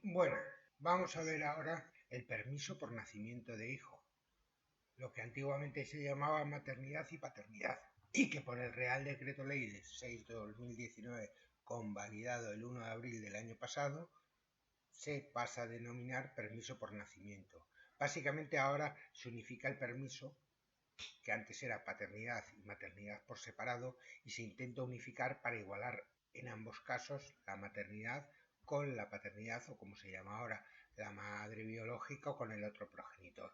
Bueno, vamos a ver ahora el permiso por nacimiento de hijo, lo que antiguamente se llamaba maternidad y paternidad, y que por el Real Decreto Ley de 6 de 2019, convalidado el 1 de abril del año pasado, se pasa a denominar permiso por nacimiento. Básicamente ahora se unifica el permiso, que antes era paternidad y maternidad por separado, y se intenta unificar para igualar en ambos casos la maternidad con la paternidad, o como se llama ahora, la madre biológica, o con el otro progenitor.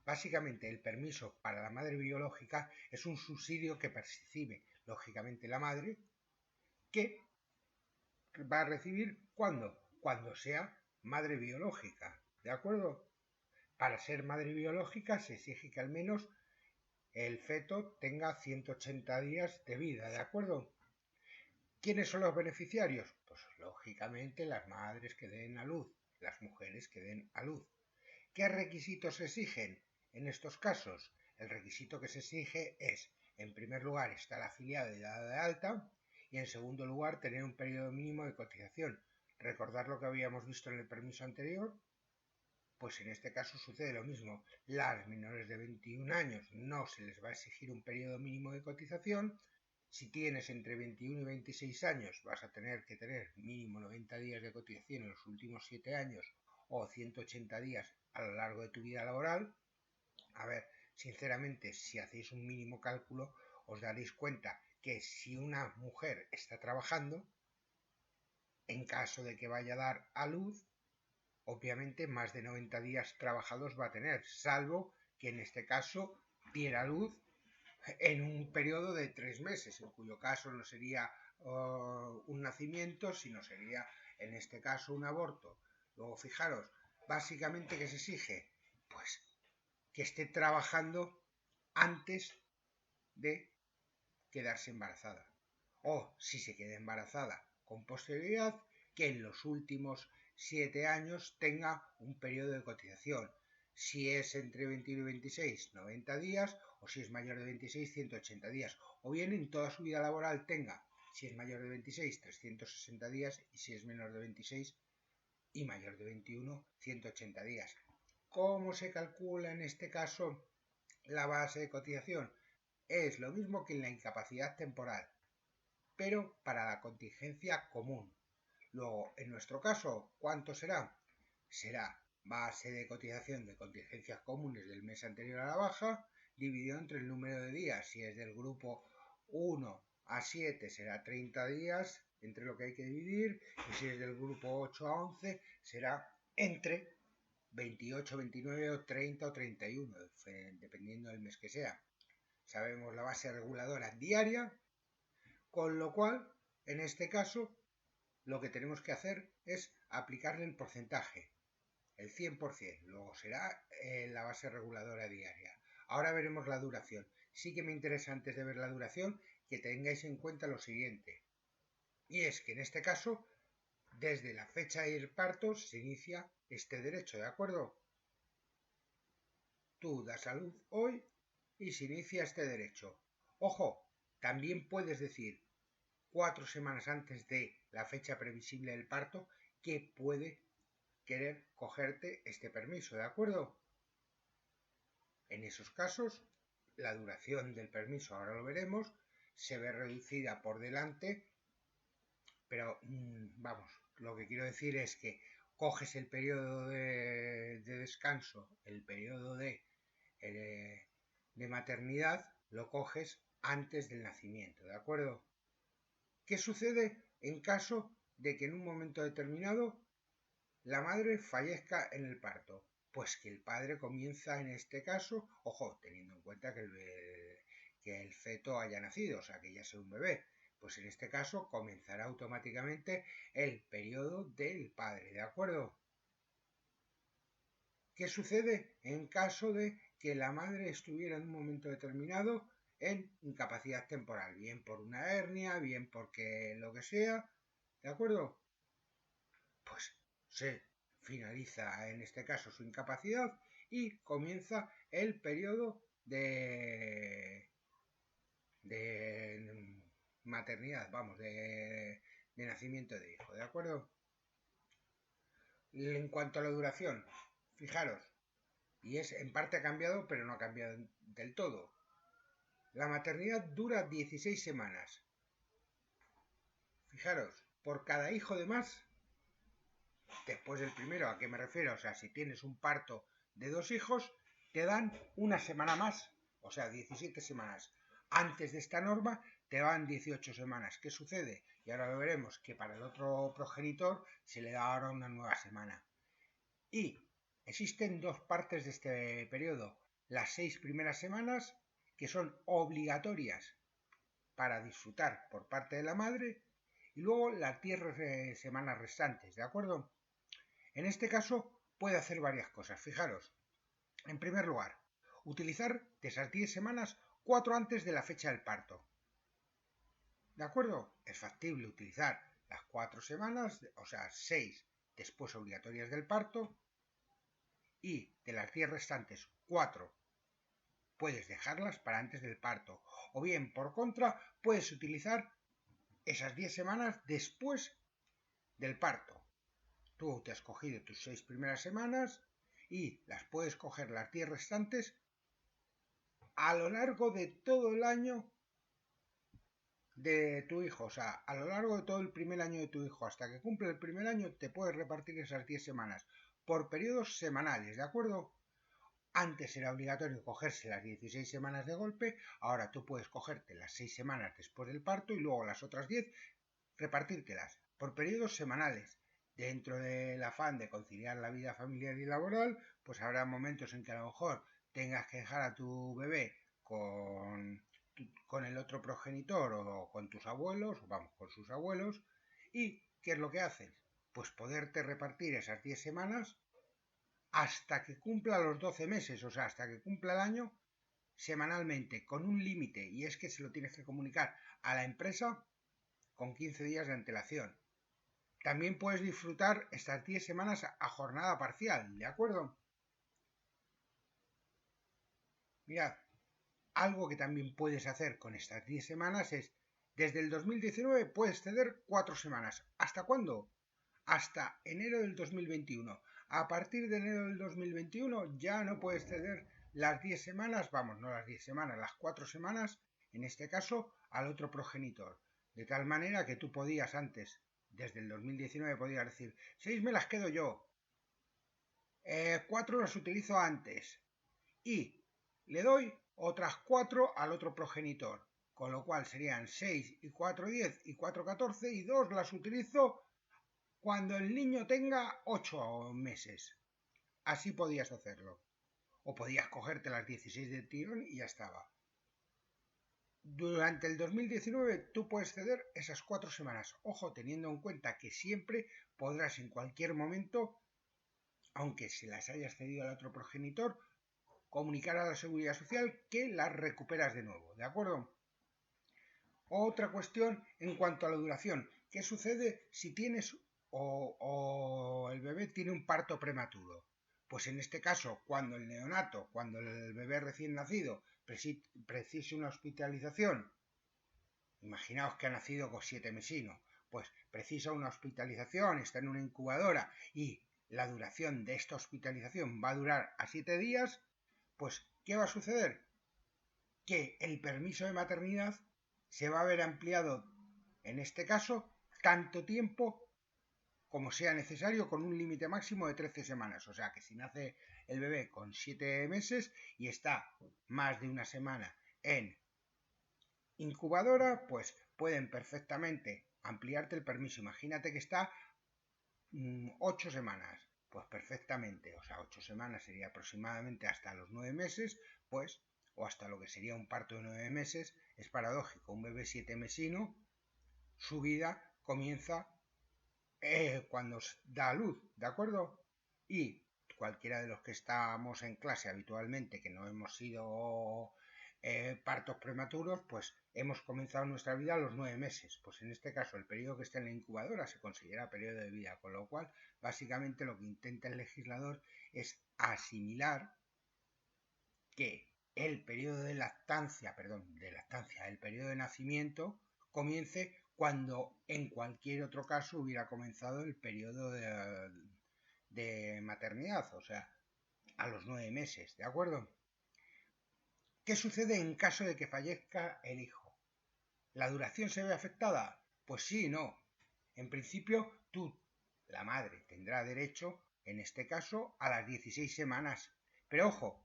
Básicamente el permiso para la madre biológica es un subsidio que percibe lógicamente la madre, que va a recibir cuando sea madre biológica, ¿de acuerdo? Para ser madre biológica se exige que al menos el feto tenga 180 días de vida, ¿de acuerdo? ¿Quiénes son los beneficiarios? Pues lógicamente las madres que den a luz, las mujeres que den a luz. ¿Qué requisitos se exigen en estos casos? El requisito que se exige es, en primer lugar, estar afiliado y dado de alta, y en segundo lugar, tener un periodo mínimo de cotización. ¿Recordar lo que habíamos visto en el permiso anterior? Pues en este caso sucede lo mismo. Las menores de 21 años no se les va a exigir un periodo mínimo de cotización. Si tienes entre 21 y 26 años vas a tener que tener mínimo 90 días de cotización en los últimos 7 años o 180 días a lo largo de tu vida laboral. A ver, sinceramente, si hacéis un mínimo cálculo, os daréis cuenta que si una mujer está trabajando, en caso de que vaya a dar a luz, obviamente más de 90 días trabajados va a tener, salvo que en este caso diera luz en un periodo de 3 meses, en cuyo caso no sería un nacimiento, sino sería en este caso un aborto. Luego fijaros, básicamente ¿qué se exige? Pues que esté trabajando antes de quedarse embarazada. O si se queda embarazada con posterioridad, que en los últimos 7 años tenga un periodo de cotización. Si es entre 21 y 26, 90 días, o si es mayor de 26, 180 días. O bien en toda su vida laboral tenga, si es mayor de 26, 360 días, y si es menor de 26 y mayor de 21, 180 días. ¿Cómo se calcula en este caso la base de cotización? Es lo mismo que en la incapacidad temporal, pero para la contingencia común. Luego, en nuestro caso, ¿cuánto será? Será base de cotización de contingencias comunes del mes anterior a la baja, dividido entre el número de días. Si es del grupo 1 a 7 será 30 días, entre lo que hay que dividir, y si es del grupo 8 a 11 será entre 28, 29 o 30 o 31, dependiendo del mes que sea. Sabemos la base reguladora diaria, con lo cual, en este caso, lo que tenemos que hacer es aplicarle el porcentaje, el 100%, luego será la base reguladora diaria. Ahora veremos la duración. Sí que me interesa, antes de ver la duración, que tengáis en cuenta lo siguiente. Y es que en este caso, desde la fecha del parto se inicia este derecho, ¿de acuerdo? Tú das a luz hoy y se inicia este derecho. Ojo, también puedes decir 4 semanas antes de la fecha previsible del parto que puede querer cogerte este permiso, ¿de acuerdo? En esos casos, la duración del permiso, ahora lo veremos, se ve reducida por delante, pero vamos, lo que quiero decir es que coges el periodo de descanso, el periodo de maternidad, lo coges antes del nacimiento, ¿de acuerdo? ¿Qué sucede en caso de que en un momento determinado la madre fallezca en el parto? Pues que el padre comienza en este caso, ojo, teniendo en cuenta que el feto haya nacido, o sea, que ya sea un bebé, pues en este caso comenzará automáticamente el periodo del padre, ¿de acuerdo? ¿Qué sucede en caso de que la madre estuviera en un momento determinado en incapacidad temporal? Bien por una hernia, bien porque lo que sea, ¿de acuerdo? Pues se finaliza en este caso su incapacidad y comienza el periodo de maternidad, vamos, de nacimiento de hijo, ¿de acuerdo? En cuanto a la duración, fijaros, y es en parte ha cambiado, pero no ha cambiado del todo. La maternidad dura 16 semanas. Fijaros, por cada hijo de más, después del primero, ¿a qué me refiero? O sea, si tienes un parto de 2 hijos, te dan una semana más, o sea, 17 semanas. Antes de esta norma te dan 18 semanas. ¿Qué sucede? Y ahora lo veremos, que para el otro progenitor se le da ahora una nueva semana. Y existen 2 partes de este periodo. Las 6 primeras semanas, que son obligatorias para disfrutar por parte de la madre, y luego las 10 semanas restantes, ¿de acuerdo? En este caso puede hacer varias cosas. Fijaros, en primer lugar, utilizar de esas 10 semanas 4 antes de la fecha del parto. ¿De acuerdo? Es factible utilizar las 4 semanas, o sea, 6 después obligatorias del parto, y de las 10 restantes, 4 puedes dejarlas para antes del parto. O bien, por contra, puedes utilizar esas 10 semanas después del parto. Tú te has cogido tus 6 primeras semanas y las puedes coger las 10 restantes a lo largo de todo el año de tu hijo. O sea, a lo largo de todo el primer año de tu hijo, hasta que cumple el primer año, te puedes repartir esas 10 semanas por periodos semanales, ¿de acuerdo? Antes era obligatorio cogerse las 16 semanas de golpe, ahora tú puedes cogerte las 6 semanas después del parto y luego las otras 10 repartírtelas por periodos semanales. Dentro del afán de conciliar la vida familiar y laboral, pues habrá momentos en que a lo mejor tengas que dejar a tu bebé con el otro progenitor o con tus abuelos, o vamos, con sus abuelos, y ¿qué es lo que haces? Pues poderte repartir esas 10 semanas hasta que cumpla los 12 meses, o sea, hasta que cumpla el año, semanalmente, con un límite, y es que se lo tienes que comunicar a la empresa con 15 días de antelación. También puedes disfrutar estas 10 semanas a jornada parcial, ¿de acuerdo? Mirad, algo que también puedes hacer con estas 10 semanas es, desde el 2019 puedes ceder 4 semanas. ¿Hasta cuándo? Hasta enero del 2021. A partir de enero del 2021 ya no puedes ceder las 10 semanas, vamos, no las 10 semanas, las 4 semanas, en este caso, al otro progenitor. De tal manera que tú podías antes, desde el 2019, podías decir, 6 me las quedo yo, 4 las utilizo antes y le doy otras 4 al otro progenitor. Con lo cual serían 6 y 4, 10 y 4, 14 y 2 las utilizo cuando el niño tenga 8 meses. Así podías hacerlo. O podías cogerte las 16 de tirón y ya estaba. Durante el 2019 tú puedes ceder esas 4 semanas. Ojo, teniendo en cuenta que siempre podrás en cualquier momento, aunque se las hayas cedido al otro progenitor, comunicar a la Seguridad Social que las recuperas de nuevo. ¿De acuerdo? Otra cuestión en cuanto a la duración. ¿Qué sucede si tienes o el bebé tiene un parto prematuro? Pues en este caso, cuando el neonato, cuando el bebé recién nacido precise una hospitalización, imaginaos que ha nacido con 7 mesinos, pues precisa una hospitalización, está en una incubadora y la duración de esta hospitalización va a durar a 7 días, pues ¿qué va a suceder? Que el permiso de maternidad se va a ver ampliado, en este caso, tanto tiempo como sea necesario, con un límite máximo de 13 semanas. O sea que si nace el bebé con 7 meses y está más de una semana en incubadora, pues pueden perfectamente ampliarte el permiso. Imagínate que está 8 semanas, pues perfectamente, o sea, 8 semanas sería aproximadamente hasta los 9 meses, pues, o hasta lo que sería un parto de 9 meses, es paradójico, un bebé 7 mesino, su vida comienza cuando da a luz, ¿de acuerdo? Y cualquiera de los que estamos en clase habitualmente, que no hemos sido partos prematuros, pues hemos comenzado nuestra vida a los 9 meses. Pues en este caso, el periodo que está en la incubadora se considera periodo de vida, con lo cual, básicamente lo que intenta el legislador es asimilar que el periodo de lactancia, el periodo de nacimiento comience cuando en cualquier otro caso hubiera comenzado el periodo de maternidad, o sea, a los 9 meses, ¿de acuerdo? ¿Qué sucede en caso de que fallezca el hijo? ¿La duración se ve afectada? Pues sí y no. En principio, tú, la madre, tendrá derecho, en este caso, a las 16 semanas. Pero ojo,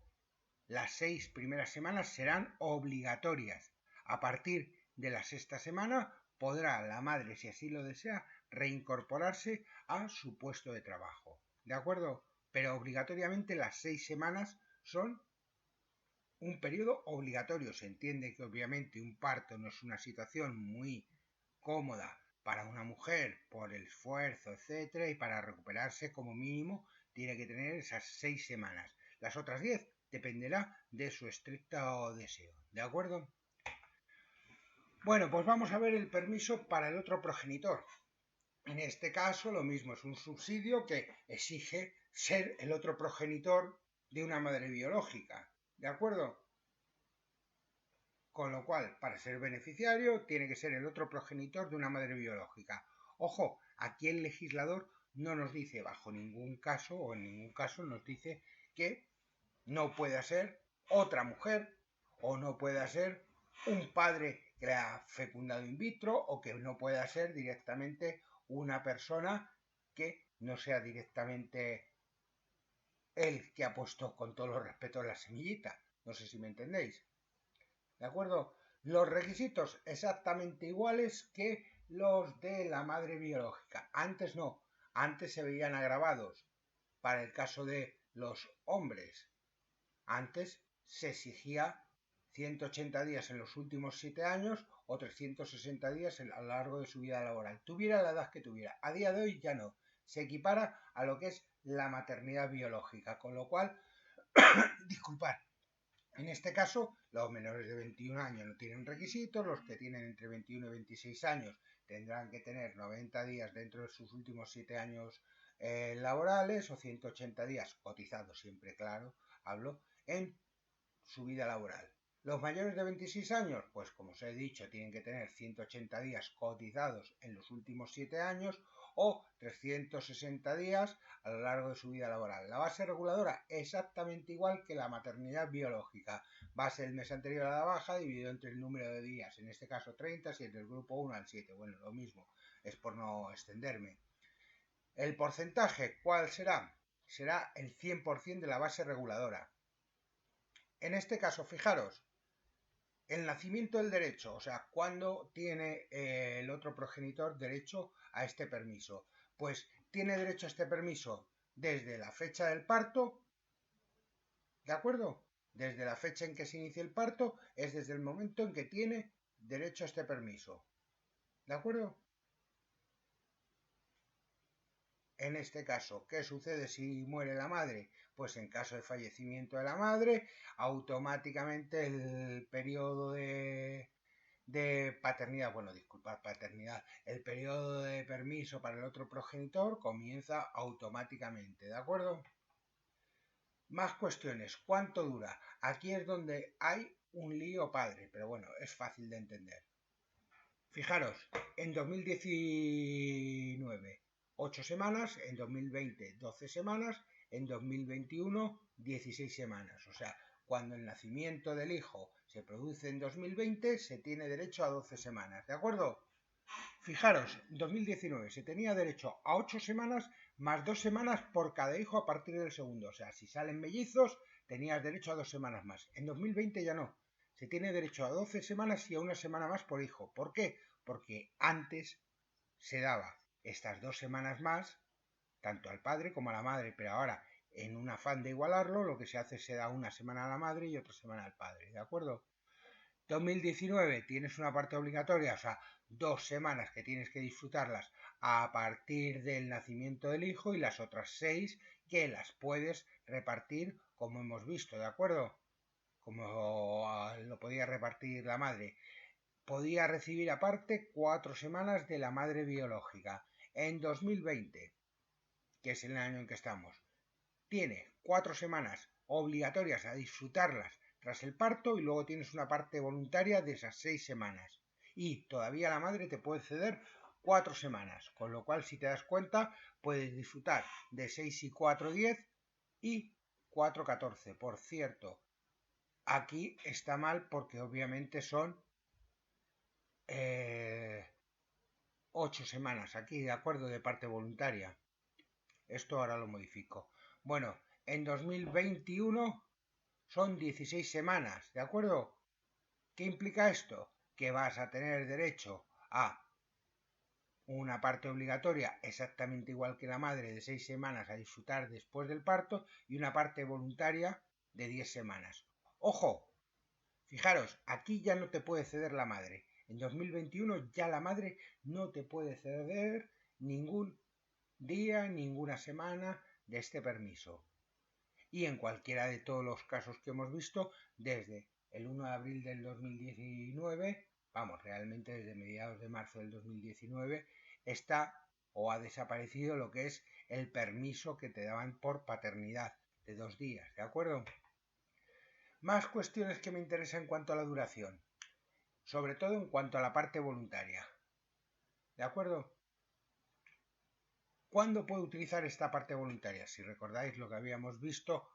las 6 primeras semanas serán obligatorias. A partir de la 6ª semana podrá la madre, si así lo desea, reincorporarse a su puesto de trabajo. ¿De acuerdo? Pero obligatoriamente las 6 semanas son un periodo obligatorio. Se entiende que obviamente un parto no es una situación muy cómoda para una mujer por el esfuerzo, etcétera, y para recuperarse como mínimo tiene que tener esas 6 semanas. Las otras 10 dependerá de su estricto deseo. ¿De acuerdo? Bueno, pues vamos a ver el permiso para el otro progenitor. En este caso, lo mismo, es un subsidio que exige ser el otro progenitor de una madre biológica. ¿De acuerdo? Con lo cual, para ser beneficiario, tiene que ser el otro progenitor de una madre biológica. Ojo, aquí el legislador no nos dice bajo ningún caso, o en ningún caso nos dice que no pueda ser otra mujer, o no pueda ser un padre que le ha fecundado in vitro, o que no pueda ser directamente una persona que no sea directamente él que ha puesto, con todos los respetos, la semillita. No sé si me entendéis. ¿De acuerdo? Los requisitos exactamente iguales que los de la madre biológica. Antes no, antes se veían agravados. Para el caso de los hombres, antes se exigía 180 días en los últimos 7 años o 360 días a lo largo de su vida laboral. Tuviera la edad que tuviera. A día de hoy ya no. Se equipara a lo que es la maternidad biológica. Con lo cual, disculpad, en este caso, los menores de 21 años no tienen requisitos, los que tienen entre 21 y 26 años tendrán que tener 90 días dentro de sus últimos 7 años laborales o 180 días cotizados, siempre claro, hablo, en su vida laboral. Los mayores de 26 años, pues como os he dicho, tienen que tener 180 días cotizados en los últimos 7 años o 360 días a lo largo de su vida laboral. La base reguladora exactamente igual que la maternidad biológica. Base el mes anterior a la baja dividido entre el número de días, en este caso 30, si es del grupo 1 al 7. Bueno, lo mismo, es por no extenderme. El porcentaje, ¿cuál será? Será el 100% de la base reguladora. En este caso, fijaros, el nacimiento del derecho, o sea, ¿cuándo tiene el otro progenitor derecho a este permiso? Pues tiene derecho a este permiso desde la fecha del parto, ¿de acuerdo? Desde la fecha en que se inicia el parto es desde el momento en que tiene derecho a este permiso, ¿de acuerdo? En este caso, ¿qué sucede si muere la madre? Pues en caso de fallecimiento de la madre, automáticamente el periodo de paternidad, bueno, disculpad, paternidad, el periodo de permiso para el otro progenitor comienza automáticamente, ¿de acuerdo? Más cuestiones, ¿cuánto dura? Aquí es donde hay un lío padre, pero bueno, es fácil de entender. Fijaros, en 2019 8 semanas, en 2020 12 semanas, en 2021 16 semanas. O sea, cuando el nacimiento del hijo se produce en 2020, se tiene derecho a 12 semanas, ¿de acuerdo? Fijaros, en 2019 se tenía derecho a 8 semanas más 2 semanas por cada hijo a partir del segundo. O sea, si salen mellizos, tenías derecho a 2 semanas más. En 2020 ya no. Se tiene derecho a 12 semanas y a una semana más por hijo. ¿Por qué? Porque antes se daba estas 2 semanas más, tanto al padre como a la madre, pero ahora, en un afán de igualarlo, lo que se hace es se da una semana a la madre y otra semana al padre, ¿de acuerdo? 2019 tienes una parte obligatoria, o sea, 2 semanas que tienes que disfrutarlas a partir del nacimiento del hijo y las otras 6 que las puedes repartir como hemos visto, ¿de acuerdo? Como lo podía repartir la madre. Podía recibir aparte 4 semanas de la madre biológica. En 2020, que es el año en que estamos, tiene 4 semanas obligatorias a disfrutarlas tras el parto y luego tienes una parte voluntaria de esas 6 semanas. Y todavía la madre te puede ceder 4 semanas, con lo cual si te das cuenta puedes disfrutar de 6 y 4, 10 y 4, 14. Por cierto, aquí está mal porque obviamente son 8 semanas aquí, de acuerdo, de parte voluntaria. Esto ahora lo modifico. Bueno, en 2021 son 16 semanas, ¿de acuerdo? ¿Qué implica esto? Que vas a tener derecho a una parte obligatoria exactamente igual que la madre de 6 semanas a disfrutar después del parto y una parte voluntaria de 10 semanas. ¡Ojo! Fijaros, aquí ya no te puede ceder la madre. En 2021 ya la madre no te puede ceder ningún día, ninguna semana de este permiso. Y en cualquiera de todos los casos que hemos visto, desde el 1 de abril del 2019, vamos, realmente desde mediados de marzo del 2019, está o ha desaparecido lo que es el permiso que te daban por paternidad de 2 días, ¿de acuerdo? Más cuestiones que me interesan en cuanto a la duración, sobre todo en cuanto a la parte voluntaria, ¿de acuerdo? ¿Cuándo puedo utilizar esta parte voluntaria? Si recordáis lo que habíamos visto,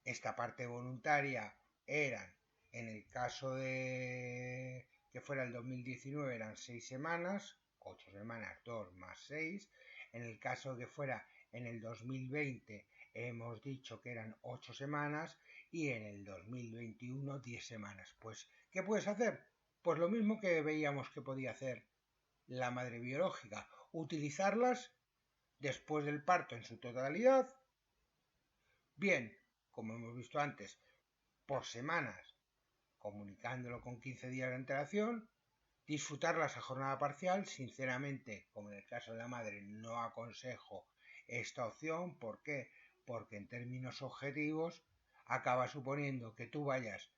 esta parte voluntaria eran, en el caso de que fuera el 2019, eran 6 semanas, 8 semanas, 2 más 6. En el caso que fuera en el 2020, hemos dicho que eran 8 semanas y en el 2021 10 semanas. Pues, ¿qué puedes hacer? Pues lo mismo que veíamos que podía hacer la madre biológica, utilizarlas después del parto en su totalidad, bien, como hemos visto antes, por semanas, comunicándolo con 15 días de antelación, disfrutarlas a jornada parcial. Sinceramente, como en el caso de la madre, no aconsejo esta opción. ¿Por qué? Porque en términos objetivos acaba suponiendo que tú vayas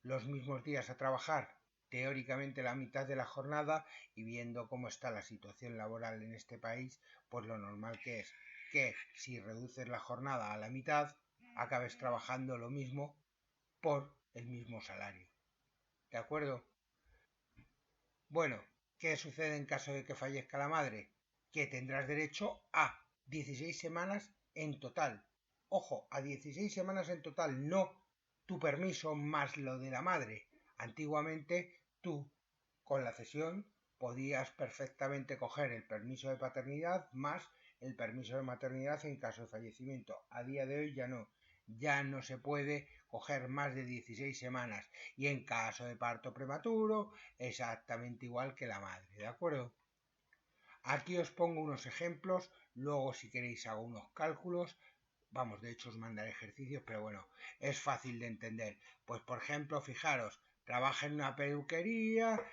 los mismos días a trabajar, teóricamente la mitad de la jornada, y viendo cómo está la situación laboral en este país, pues lo normal que es que si reduces la jornada a la mitad, acabes trabajando lo mismo por el mismo salario. ¿De acuerdo? Bueno, ¿qué sucede en caso de que fallezca la madre? Que tendrás derecho a 16 semanas en total. Ojo, a 16 semanas en total, no tu permiso más lo de la madre. Antiguamente tú, con la cesión, podías perfectamente coger el permiso de paternidad más el permiso de maternidad en caso de fallecimiento. A día de hoy ya no. Ya no se puede coger más de 16 semanas y en caso de parto prematuro exactamente igual que la madre, ¿de acuerdo? Aquí os pongo unos ejemplos, luego si queréis hago unos cálculos, vamos, de hecho os mandaré ejercicios, pero bueno, es fácil de entender. Pues por ejemplo, fijaros, trabaja en una peluquería,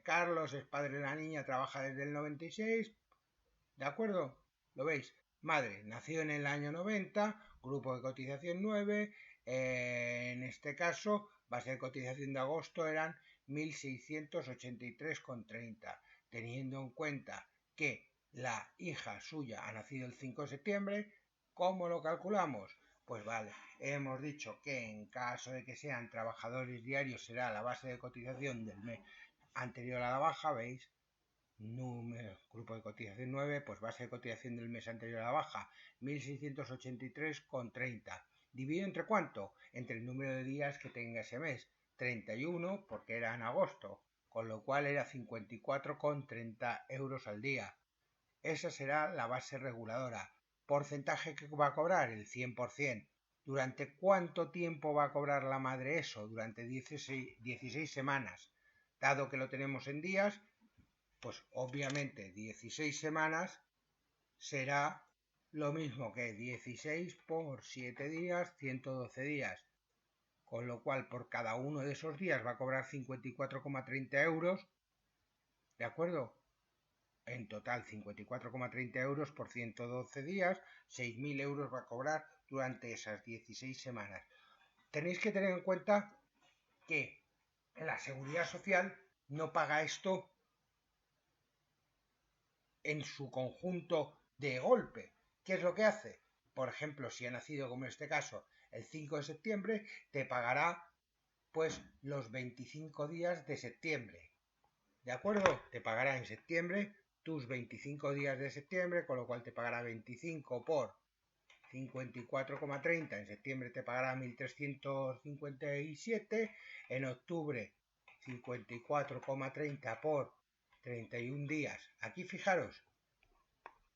Carlos es padre de la niña, trabaja desde el 96, ¿de acuerdo? ¿Lo veis? Madre, nació en el año 90, grupo de cotización 9, en este caso, base de cotización de agosto eran 1.683,30, teniendo en cuenta que la hija suya ha nacido el 5 de septiembre, ¿cómo lo calculamos? Pues vale, hemos dicho que en caso de que sean trabajadores diarios será la base de cotización del mes anterior a la baja, ¿veis? Grupo de cotización 9, pues base de cotización del mes anterior a la baja, 1.683,30. ¿Dividido entre cuánto? Entre el número de días que tenga ese mes. 31, porque era en agosto, con lo cual era 54,30 euros al día. Esa será la base reguladora. ¿Porcentaje que va a cobrar? El 100%. ¿Durante cuánto tiempo va a cobrar la madre eso? Durante 16 semanas. Dado que lo tenemos en días, pues obviamente 16 semanas será lo mismo que 16 por 7 días, 112 días. Con lo cual por cada uno de esos días va a cobrar 54,30 euros. ¿De acuerdo? En total 54,30 euros por 112 días, 6.000 euros va a cobrar durante esas 16 semanas. Tenéis que tener en cuenta que la Seguridad Social no paga esto en su conjunto de golpe. ¿Qué es lo que hace? Por ejemplo, si ha nacido, como en este caso, el 5 de septiembre, te pagará pues los 25 días de septiembre. ¿De acuerdo? Te pagará en septiembre tus 25 días de septiembre, con lo cual te pagará 25 por 54,30. En septiembre te pagará 1.357. En octubre 54,30 por 31 días. Aquí fijaros,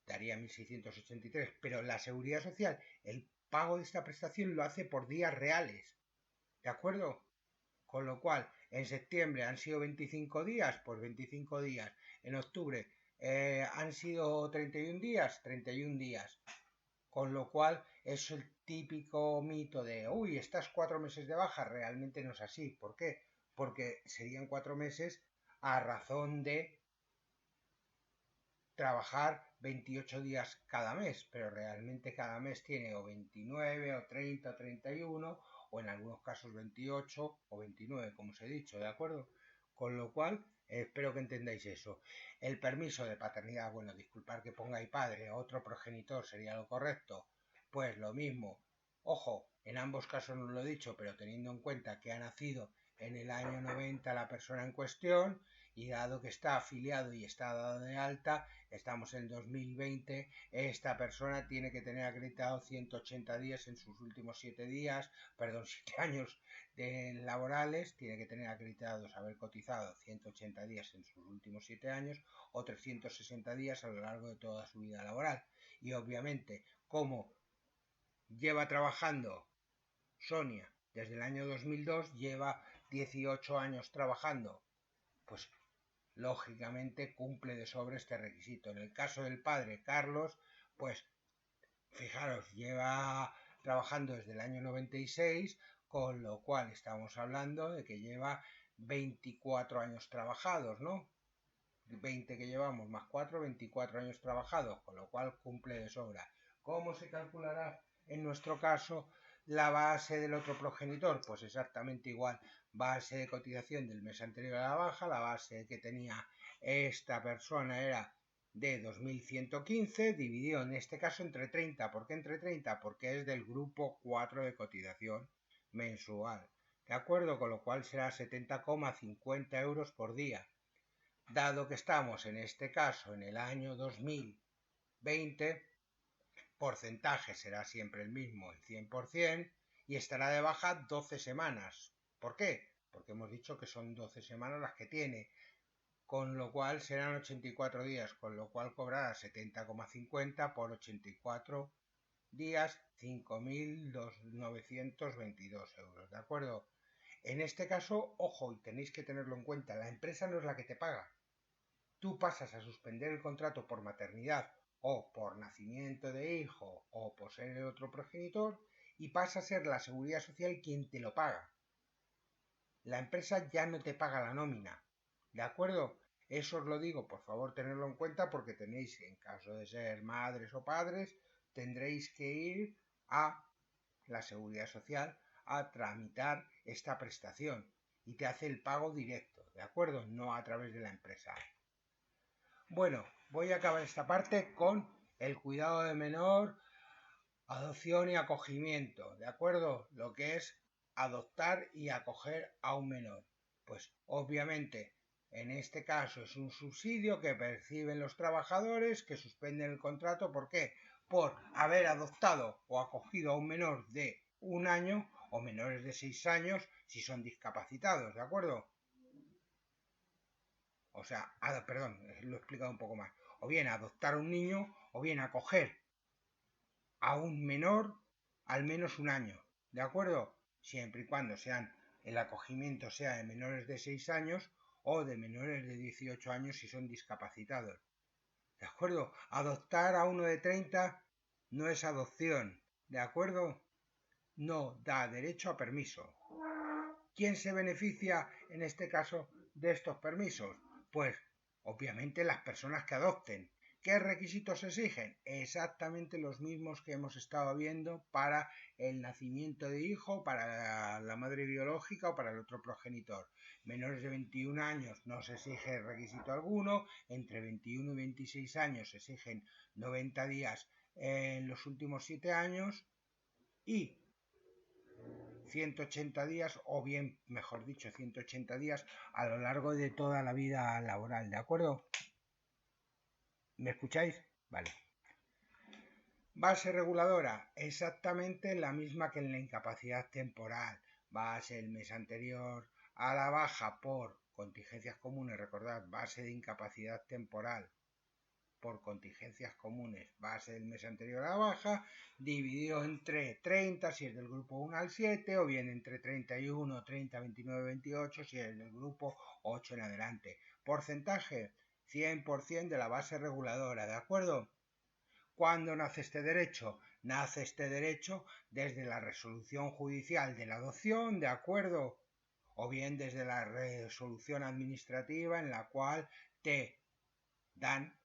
daría 1.683, pero la Seguridad Social, el pago de esta prestación lo hace por días reales. ¿De acuerdo? Con lo cual, en septiembre han sido 25 días, pues 25 días. En octubre han sido 31 días, 31 días. Con lo cual, es el típico mito de, uy, estás 4 meses de baja. Realmente no es así. ¿Por qué? Porque serían 4 meses a razón de trabajar 28 días cada mes, pero realmente cada mes tiene o 29 o 30 o 31 o en algunos casos 28 o 29, como os he dicho, ¿de acuerdo? Con lo cual, espero que entendáis eso. El permiso de paternidad, bueno, disculpar que ponga ahí padre, otro progenitor sería lo correcto, pues lo mismo. Ojo, en ambos casos no lo he dicho, pero teniendo en cuenta que ha nacido en el año 90 la persona en cuestión, y dado que está afiliado y está dado de alta, estamos en 2020, esta persona tiene que tener acreditado 180 días en sus últimos 7 días, perdón, 7 años laborales, tiene que tener acreditados haber cotizado 180 días en sus últimos 7 años o 360 días a lo largo de toda su vida laboral. Y obviamente, como lleva trabajando Sonia desde el año 2002, lleva 18 años trabajando, pues lógicamente cumple de sobra este requisito. En el caso del padre Carlos, pues fijaros, lleva trabajando desde el año 96, con lo cual estamos hablando de que lleva 24 años trabajados, ¿no? 20 que llevamos más 4, 24 años trabajados, con lo cual cumple de sobra. ¿Cómo se calculará en nuestro caso la base del otro progenitor? Pues exactamente igual. Base de cotización del mes anterior a la baja, la base que tenía esta persona era de 2.115, dividido en este caso entre 30. ¿Por qué entre 30? Porque es del grupo 4 de cotización mensual. ¿De acuerdo? Con lo cual será 70,50 euros por día. Dado que estamos en este caso en el año 2020, porcentaje será siempre el mismo, el 100%, y estará de baja 12 semanas. ¿Por qué? Porque hemos dicho que son 12 semanas las que tiene, con lo cual serán 84 días, con lo cual cobrará 70,50 por 84 días, 5.922 euros, ¿de acuerdo? En este caso, ojo, y tenéis que tenerlo en cuenta, la empresa no es la que te paga. Tú pasas a suspender el contrato por maternidad o por nacimiento de hijo o por ser el otro progenitor y pasa a ser la Seguridad Social quien te lo paga. La empresa ya no te paga la nómina, ¿de acuerdo? Eso os lo digo, por favor, tenerlo en cuenta porque tenéis, en caso de ser madres o padres, tendréis que ir a la Seguridad Social a tramitar esta prestación y te hace el pago directo, ¿de acuerdo? No a través de la empresa. Bueno, voy a acabar esta parte con el cuidado de menor, adopción y acogimiento, ¿de acuerdo? Lo que es adoptar y acoger a un menor. Pues obviamente en este caso es un subsidio que perciben los trabajadores que suspenden el contrato. ¿Por qué? Por haber adoptado o acogido a un menor de 1 año o menores de 6 años si son discapacitados, ¿de acuerdo? O sea, perdón, lo he explicado un poco más. O bien adoptar a un niño o bien acoger a un menor al menos 1 año, ¿de acuerdo? Siempre y cuando el acogimiento sea de menores de 6 años o de menores de 18 años si son discapacitados, ¿de acuerdo? Adoptar a uno de 30 no es adopción, ¿de acuerdo? No da derecho a permiso. ¿Quién se beneficia en este caso de estos permisos? Pues obviamente las personas que adopten. ¿Qué requisitos exigen? Exactamente los mismos que hemos estado viendo para el nacimiento de hijo, para la madre biológica o para el otro progenitor. Menores de 21 años no se exige requisito alguno, entre 21 y 26 años se exigen 90 días en los últimos 7 años y 180 días, o bien, mejor dicho, 180 días a lo largo de toda la vida laboral, ¿de acuerdo? ¿Me escucháis? Vale. Base reguladora, exactamente la misma que en la incapacidad temporal. Base el mes anterior a la baja por contingencias comunes, recordad, base de incapacidad temporal por contingencias comunes, base del mes anterior a la baja, dividido entre 30 si es del grupo 1 al 7, o bien entre 31, 30, 29, 28 si es del grupo 8 en adelante. Porcentaje, 100% de la base reguladora, ¿de acuerdo? ¿Cuándo nace este derecho? Nace este derecho desde la resolución judicial de la adopción, ¿de acuerdo? O bien desde la resolución administrativa en la cual te dan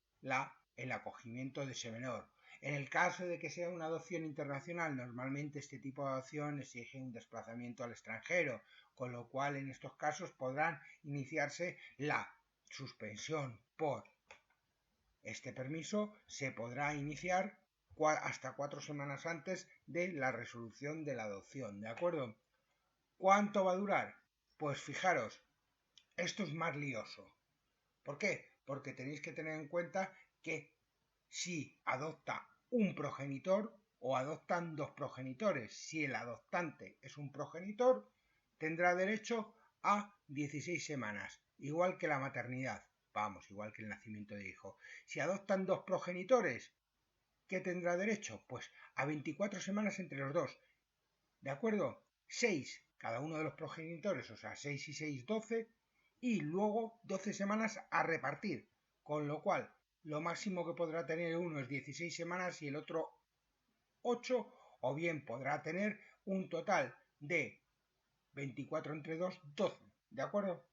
el acogimiento de ese menor. En el caso de que sea una adopción internacional, normalmente este tipo de adopción exige un desplazamiento al extranjero, con lo cual en estos casos podrán iniciarse la suspensión por este permiso se podrá iniciar hasta 4 semanas antes de la resolución de la adopción, ¿de acuerdo? ¿Cuánto va a durar? Pues fijaros, esto es más lioso. ¿Por qué? Porque tenéis que tener en cuenta que si adopta un progenitor o adoptan dos progenitores, si el adoptante es un progenitor, tendrá derecho a 16 semanas, igual que la maternidad. Vamos, igual que el nacimiento de hijo. Si adoptan dos progenitores, ¿qué tendrá derecho? Pues a 24 semanas entre los dos. ¿De acuerdo? 6 cada uno de los progenitores, o sea, 6 y 6, 12, y luego 12 semanas a repartir. Con lo cual, lo máximo que podrá tener uno es 16 semanas y el otro 8, o bien podrá tener un total de 24 entre 2, 12. ¿De acuerdo?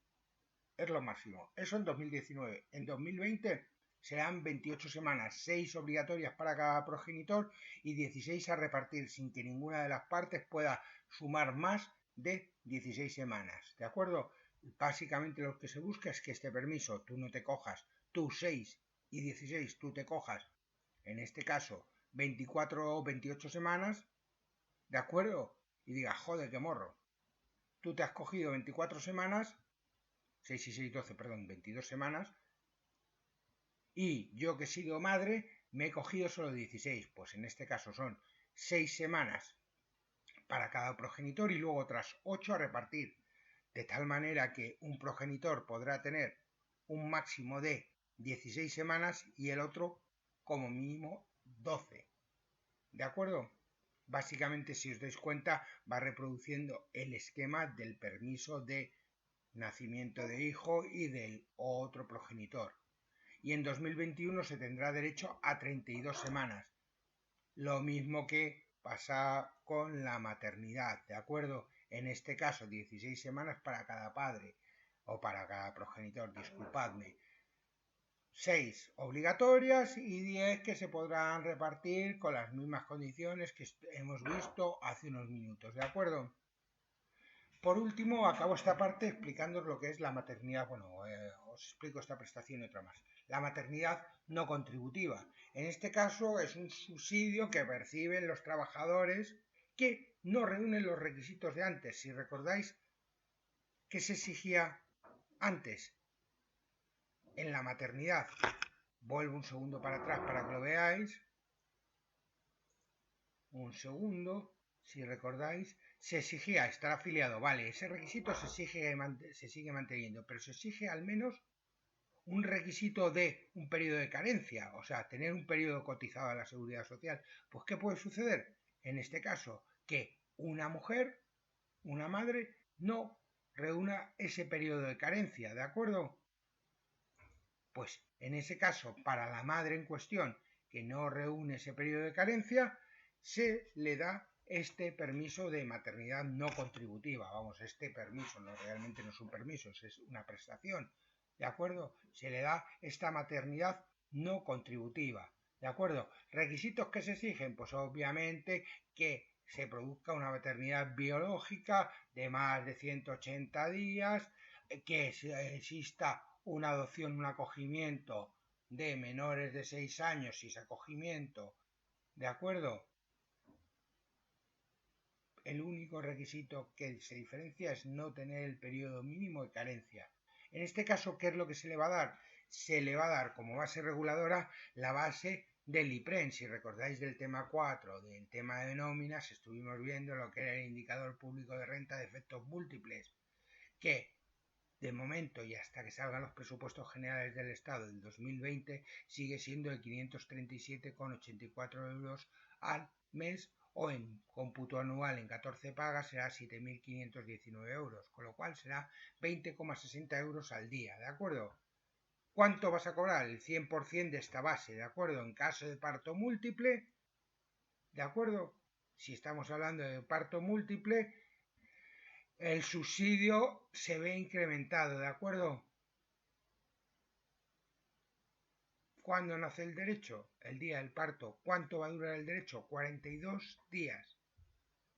Es lo máximo. Eso en 2019. En 2020 serán 28 semanas, 6 obligatorias para cada progenitor y 16 a repartir, sin que ninguna de las partes pueda sumar más de 16 semanas. ¿De acuerdo? Básicamente lo que se busca es que este permiso tú no te cojas, tú 6 y 16 tú te cojas, en este caso 24 o 28 semanas, ¿de acuerdo? Y digas, joder, qué morro. Tú te has cogido 24 semanas 6 y 6, 12, perdón, 22 semanas, y yo que he sido madre me he cogido solo 16, pues en este caso son 6 semanas para cada progenitor y luego otras 8 a repartir, de tal manera que un progenitor podrá tener un máximo de 16 semanas y el otro como mínimo 12, ¿de acuerdo? Básicamente, si os dais cuenta, va reproduciendo el esquema del permiso de nacimiento de hijo y del otro progenitor. Y en 2021 se tendrá derecho a 32 semanas. Lo mismo que pasa con la maternidad, ¿de acuerdo? En este caso, 16 semanas para cada padre o para cada progenitor, disculpadme. 6 obligatorias y 10 que se podrán repartir con las mismas condiciones que hemos visto hace unos minutos, ¿de acuerdo? Por último, acabo esta parte explicándoos lo que es la maternidad. Bueno, os explico esta prestación y otra más. La maternidad no contributiva. En este caso es un subsidio que perciben los trabajadores que no reúnen los requisitos de antes. Si recordáis, ¿qué se exigía antes? En la maternidad. Vuelvo un segundo para atrás para que lo veáis. Un segundo. Si recordáis, se exigía estar afiliado, vale, ese requisito se sigue manteniendo, pero se exige al menos un requisito de un periodo de carencia, o sea, tener un periodo cotizado a la Seguridad Social. Pues, ¿qué puede suceder? En este caso, que una mujer, una madre, no reúna ese periodo de carencia, ¿de acuerdo? Pues, en ese caso, para la madre en cuestión que no reúne ese periodo de carencia, se le da este permiso de maternidad no contributiva. Vamos, este permiso realmente no es un permiso, es una prestación, ¿de acuerdo? Se le da esta maternidad no contributiva, ¿de acuerdo? ¿Requisitos que se exigen? Pues obviamente que se produzca una maternidad biológica de más de 180 días, que exista una adopción, un acogimiento de menores de 6 años y ese acogimiento, ¿de acuerdo? el único requisito que se diferencia es no tener el periodo mínimo de carencia. En este caso, ¿qué es lo que se le va a dar? Se le va a dar como base reguladora la base del IPREN. Si recordáis del tema 4, del tema de nóminas, estuvimos viendo lo que era el indicador público de renta de efectos múltiples, que de momento y hasta que salgan los presupuestos generales del Estado del 2020 sigue siendo de 537,84 euros al mes, o en cómputo anual en 14 pagas será 7.519 euros, con lo cual será 20,60 euros al día, ¿de acuerdo? ¿Cuánto vas a cobrar? El 100% de esta base, ¿de acuerdo? En caso de parto múltiple, ¿de acuerdo? Si estamos hablando de parto múltiple, el subsidio se ve incrementado, ¿de acuerdo? ¿Cuándo nace el derecho? El día del parto. ¿Cuánto va a durar el derecho? 42 días.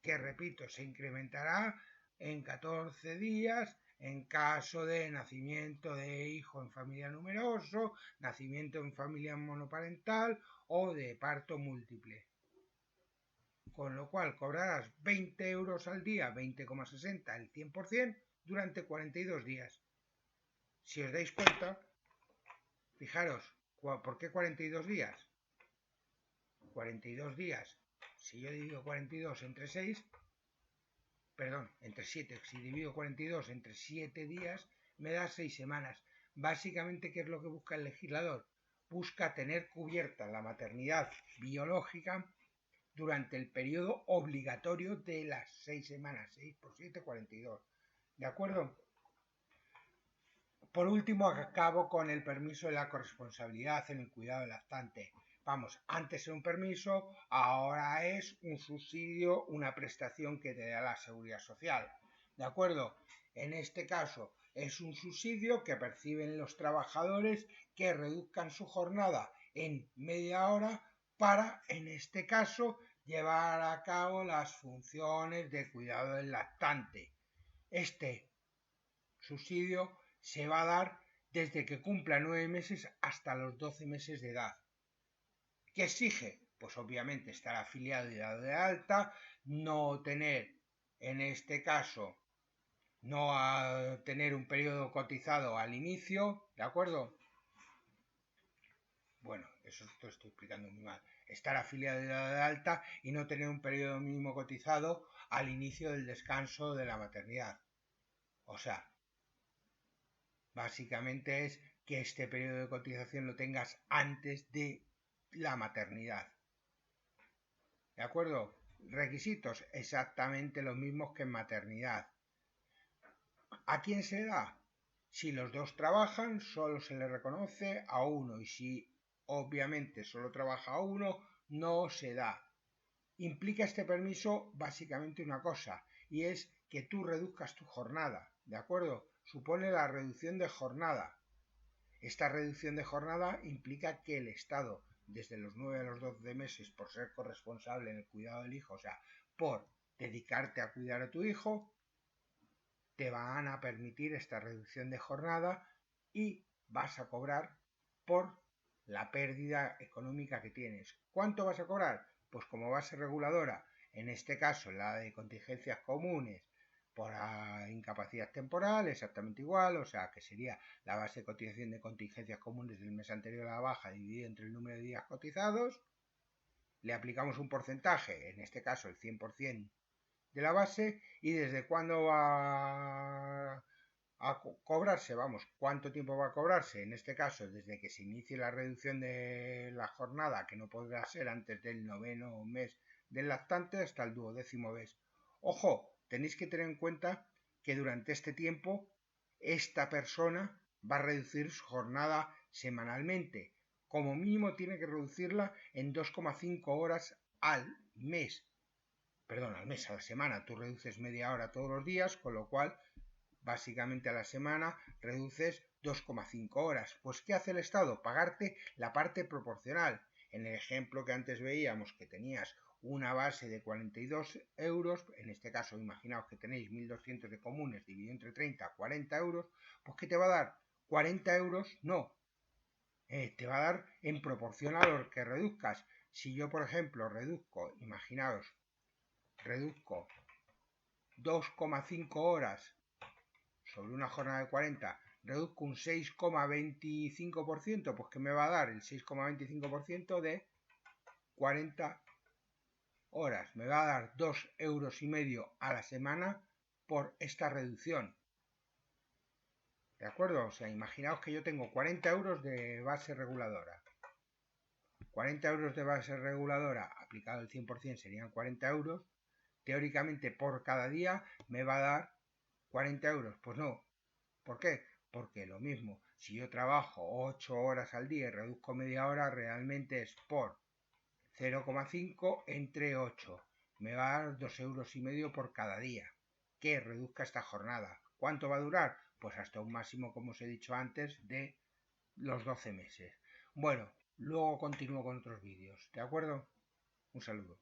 Que repito, se incrementará en 14 días en caso de nacimiento de hijo en familia numeroso, nacimiento en familia monoparental o de parto múltiple. Con lo cual cobrarás 20 euros al día, 20,60 el 100%, durante 42 días. Si os dais cuenta, fijaros, ¿por qué 42 días? 42 días, si yo divido 42 entre 6, perdón, entre 7, si divido 42 entre 7 días, me da 6 semanas. Básicamente, ¿qué es lo que busca el legislador? Busca tener cubierta la maternidad biológica durante el periodo obligatorio de las 6 semanas. 6 por 7, 42. ¿De acuerdo? Por último, acabo con el permiso de la corresponsabilidad en el cuidado del lactante. Vamos, antes era un permiso, ahora es un subsidio, una prestación que te da la Seguridad Social. ¿De acuerdo? En este caso es un subsidio que perciben los trabajadores que reduzcan su jornada en media hora para, en este caso, llevar a cabo las funciones de cuidado del lactante. Este subsidio se va a dar desde que cumpla 9 meses hasta los 12 meses de edad. ¿Qué exige? Pues obviamente estar afiliado y dado de alta, no tener, en este caso, no tener un periodo cotizado al inicio, ¿de acuerdo? Bueno, eso lo estoy explicando muy mal. Estar afiliado y dado de alta y no tener un periodo mínimo cotizado al inicio del descanso de la maternidad. O sea, básicamente es que este periodo de cotización lo tengas antes de la maternidad. ¿De acuerdo? Requisitos exactamente los mismos que en maternidad. ¿A quién se da? Si los dos trabajan, solo se le reconoce a uno, y si obviamente solo trabaja uno, no se da. Implica este permiso básicamente una cosa, y es que tú reduzcas tu jornada, ¿de acuerdo? Supone la reducción de jornada. Esta reducción de jornada implica que el Estado, desde los 9 a los 12 meses, por ser corresponsable en el cuidado del hijo, o sea, por dedicarte a cuidar a tu hijo, te van a permitir esta reducción de jornada y vas a cobrar por la pérdida económica que tienes. ¿Cuánto vas a cobrar? Pues como base reguladora, en este caso la de contingencias comunes por incapacidad temporal, exactamente igual, o sea que sería la base de cotización de contingencias comunes del mes anterior a la baja dividido entre el número de días cotizados. Le aplicamos un porcentaje, en este caso el 100% de la base, y desde cuándo va a cobrarse, vamos, cuánto tiempo va a cobrarse, en este caso desde que se inicie la reducción de la jornada, que no podrá ser antes del 9º mes del lactante, hasta el 12º mes. Ojo, tenéis que tener en cuenta que durante este tiempo esta persona va a reducir su jornada semanalmente. Como mínimo tiene que reducirla en 2,5 horas al mes. Perdón, al mes, a la semana. Tú reduces media hora todos los días, con lo cual básicamente a la semana reduces 2,5 horas. Pues ¿qué hace el Estado? Pagarte la parte proporcional. En el ejemplo que antes veíamos, que tenías una base de 42 euros, en este caso imaginaos que tenéis 1.200 de comunes dividido entre 30, 40 euros, pues ¿qué te va a dar? 40 euros, no. Te va a dar en proporción a lo que reduzcas. Si yo, por ejemplo, reduzco 2,5 horas sobre una jornada de 40, reduzco un 6,25%, pues que me va a dar el 6,25% de 40 horas. Me va a dar 2,5 € a la semana por esta reducción. ¿De acuerdo? O sea, imaginaos que yo tengo 40 € de base reguladora. 40 € de base reguladora aplicado el 100% serían 40 €. Teóricamente por cada día me va a dar 40 €. Pues no. ¿Por qué? Porque lo mismo, si yo trabajo 8 horas al día y reduzco media hora, realmente es por 0,5 entre 8. Me va a dar 2,5 € por cada día que reduzca esta jornada. ¿Cuánto va a durar? Pues hasta un máximo, como os he dicho antes, de los 12 meses. Bueno, luego continúo con otros vídeos. ¿De acuerdo? Un saludo.